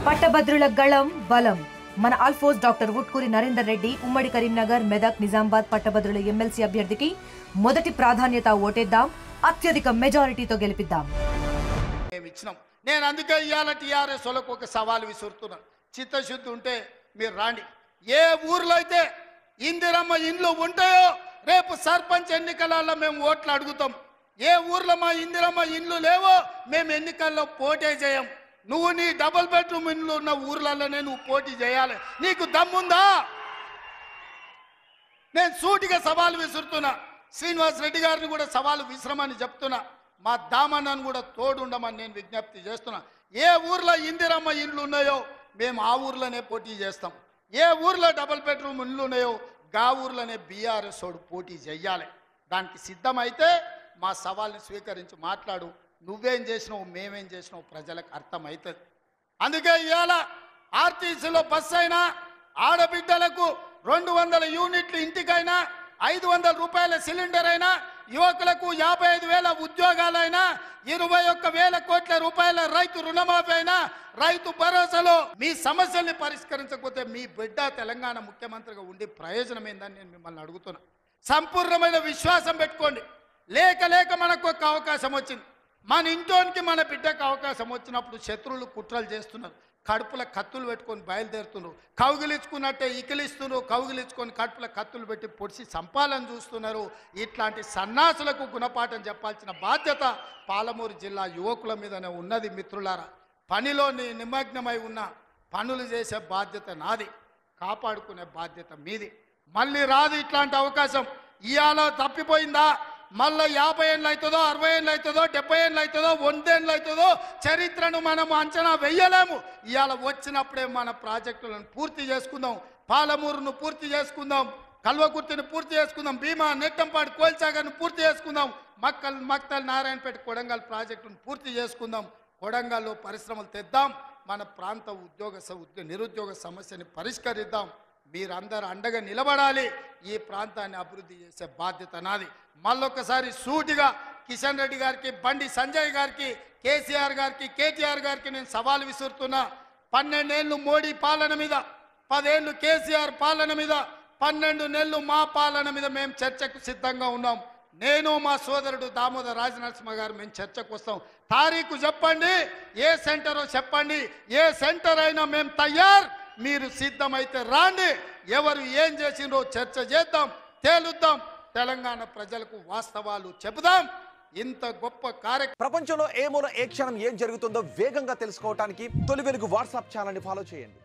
పట్టభద్రుల గళం బలం మన ఆల్ఫోస్ డాక్టర్ వుట్కూరి నరేందర్ రెడ్డి ఉమ్మడి కరీంనగర్ మెదక్ నిజామాబాద్ పట్టభద్రుల ఎమ్మెల్సీ అభ్యర్థికి మొదటి ప్రాధాన్యత ఓటేద్దాం అత్యధిక మెజారిటీతో గెలిపిద్దాం. నేను అందుకే ఇవాళ టీఆర్ఎస్ వాళ్ళకు ఒక సవాల్ విసురుతున్నా. చిత్తశుద్ధి ఉంటే మీరు రాండి. ఏ ఊర్లో అయితే ఇందిరమ్మ ఇండ్లు ఉంటాయో రేపు సర్పంచ్ ఎన్నికలలో మేము ఓట్లు అడుగుతాం. ఏ ఊర్లో మా ఇందిరమ్మ ఇండ్లు లేవో మేము ఎన్నికల్లో పోటీ చేయం. నువ్వు నీ డబుల్ బెడ్రూమ్ ఇండ్లు ఉన్న ఊర్లలోనే నువ్వు పోటీ చేయాలి. నీకు దమ్ముందా? నేను సూటిగా సవాలు విసురుతున్నా. శ్రీనివాస్ రెడ్డి గారిని కూడా సవాలు విసిరమని చెప్తున్నా. మా దామన్నను కూడా తోడుండమని నేను విజ్ఞప్తి చేస్తున్నా. ఏ ఊర్లో ఇందిరమ్మ ఇండ్లు ఉన్నాయో మేము ఆ ఊర్లోనే పోటీ చేస్తాం. ఏ ఊర్లో డబుల్ బెడ్రూమ్ ఇండ్లు ఉన్నాయో గా ఊర్లోనే బీఆర్ఎస్ వాడు పోటీ చేయాలి. దానికి సిద్ధమైతే మా సవాల్ని స్వీకరించి మాట్లాడు. నువ్వేం చేసినావు మేమేం చేసినావు ప్రజలకు అర్థమవుతుంది. అందుకే ఇవాళ ఆర్టీసీలో బస్సు అయినా ఆడబిడ్డలకు 200 యూనిట్లు ఇంటికైనా 500 రూపాయల సిలిండర్ అయినా యువకులకు 55,000 ఉద్యోగాలైనా 21,000 కోట్ల రూపాయల రైతు రుణమాఫీ అయినా రైతు భరోసాలో మీ సమస్యల్ని పరిష్కరించకపోతే మీ బిడ్డ తెలంగాణ ముఖ్యమంత్రిగా ఉండి ప్రయోజనం ఏందని నేను మిమ్మల్ని అడుగుతున్నా. సంపూర్ణమైన విశ్వాసం పెట్టుకోండి. లేక లేక మనకు ఒక అవకాశం వచ్చింది. మన ఇంట్లోనికి మన బిడ్డకు అవకాశం వచ్చినప్పుడు శత్రువులు కుట్రలు చేస్తున్నారు. కడుపుల కత్తులు పెట్టుకొని బయలుదేరుతున్నారు. కౌగిలించుకున్నట్టే ఇకిలిస్తున్నారు. కౌగిలించుకొని కడుపుల కత్తులు పెట్టి పొడిచి చంపాలని చూస్తున్నారు. ఇట్లాంటి సన్నాసులకు గుణపాఠం చెప్పాల్సిన బాధ్యత పాలమూరు జిల్లా యువకుల మీదనే ఉన్నది. మిత్రులారా, పనిలో నిమగ్నమై ఉన్న పనులు చేసే బాధ్యత నాది, కాపాడుకునే బాధ్యత మీది. మళ్ళీ రాదు ఇట్లాంటి అవకాశం. ఇవాళ తప్పిపోయిందా మళ్ళీ 50 ఏళ్ళు అవుతుందో 60 ఏళ్ళు అవుతుందో 70 ఏళ్ళు అవుతుందో 100 ఏళ్ళు అవుతుందో చరిత్రను మనం అంచనా వెయ్యలేము. ఇవాళ వచ్చినప్పుడే మన ప్రాజెక్టులను పూర్తి చేసుకుందాం. పాలమూరును పూర్తి చేసుకుందాం. కల్వకుర్తిని పూర్తి చేసుకుందాం. భీమా నెట్టంపాడు కోల్చాగర్ను పూర్తి చేసుకుందాం. మక్తల్ నారాయణపేట కొడంగల్ ప్రాజెక్టును పూర్తి చేసుకుందాం. కొడంగల్లో పరిశ్రమలు తెద్దాం. మన ప్రాంత నిరుద్యోగ సమస్యని పరిష్కరిద్దాం. మీరందరూ అండగా నిలబడాలి. ఈ ప్రాంతాన్ని అభివృద్ధి చేసే బాధ్యత నాది. మళ్ళొకసారి సూటిగా కిషన్ రెడ్డి గారికి, బండి సంజయ్ గారికి, కేసీఆర్ గారికి, కేటీఆర్ గారికి నేను సవాల్ విసురుతున్నా. 12 ఏళ్ళు మోడీ పాలన మీద, 10 ఏళ్ళు కేసీఆర్ పాలన మీద, 12 నెలలు మా పాలన మీద మేము చర్చకు సిద్ధంగా ఉన్నాం. నేను మా సోదరుడు దామోదర్ రాజనరసింహ గారు మేము చర్చకు వస్తాం. తారీఖు చెప్పండి, ఏ సెంటరో చెప్పండి. ఏ సెంటర్ అయినా మేము తయారు. మీరు సిద్ధమైతే రాండి. ఎవరు ఏం చేసిండ్రో చర్చ చేద్దాం, తేలుద్దాం. తెలంగాణ ప్రజలకు వాస్తవాలు చెబుదాం. ఇంత గొప్ప కార్యక్రమం ప్రపంచంలో ఏ మూల ఏ క్షణం ఏం జరుగుతుందో వేగంగా తెలుసుకోవడానికి తొలి వెలుగు వాట్సాప్ ఛానల్ని ఫాలో చేయండి.